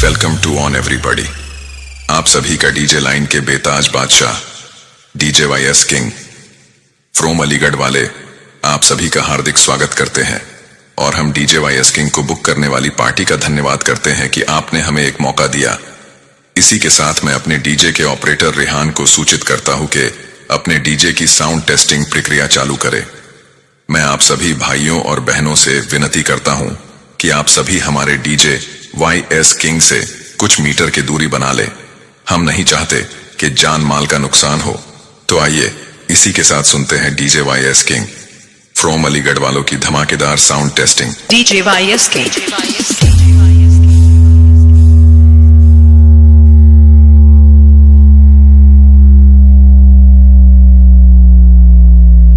Welcome to on everybody. आप सभी का डीजे लाइन के बेताज बादशाह DJ YS king from Aligarh वाले आप सभी का हार्दिक स्वागत करते हैं और हम डीजे वाईएस किंग को बुक करने वाली पार्टी का धन्यवाद करते हैं कि आपने हमें एक मौका दिया। इसी के साथ मैं अपने डीजे के ऑपरेटर रेहान को सूचित करता हूं कि अपने डीजे की साउंड टेस्टिंग प्रक्रिया चालू करे। मैं आप सभी भाइयों और बहनों से विनती करता हूं कि आप सभी हमारे डीजे वाईएस किंग से कुछ मीटर की दूरी बना ले। हम नहीं चाहते कि जान माल का नुकसान हो। तो आइए इसी के साथ सुनते हैं DJ YS king from Aligarh वालों की धमाकेदार sound testing. DJ YS king.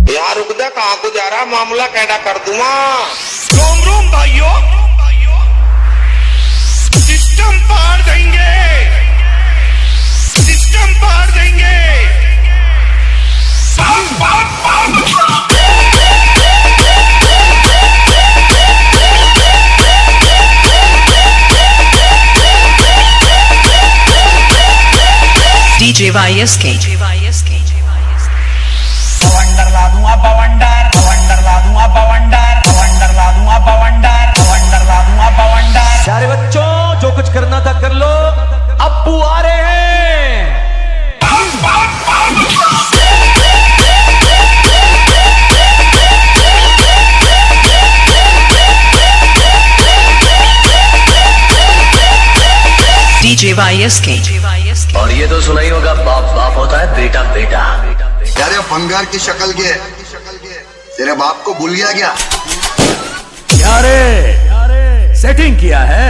यार रुक जा, कहाँ को जा रहा, मामला कैदा कर दूंगा। रोम रोम भाइयों, सिस्टम पार देंगे, सिस्टम पार देंगे। DJ YS king. बवंडर ला दूंगा बवंडर, बवंडर ला दूंगा बवंडर, बवंडर ला दूंगा बवंडर, बवंडर ला दूंगा बवंडर। प्यारे बच्चों, जो कुछ करना था कर लो, अब्बू आ रहे हैं। DJ YS king. और ये तो सुना ही होगा, बाप बाप होता है, बेटा बेटा। यार बंगार की शक्ल के तेरे बाप को भूल गया क्या? यारे सेटिंग किया है।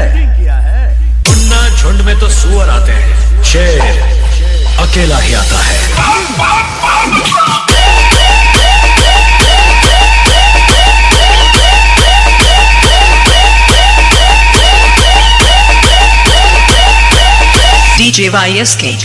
मुन्ना झुंड में तो सुअर आते हैं, शेर अकेला ही आता है। DJ YS king.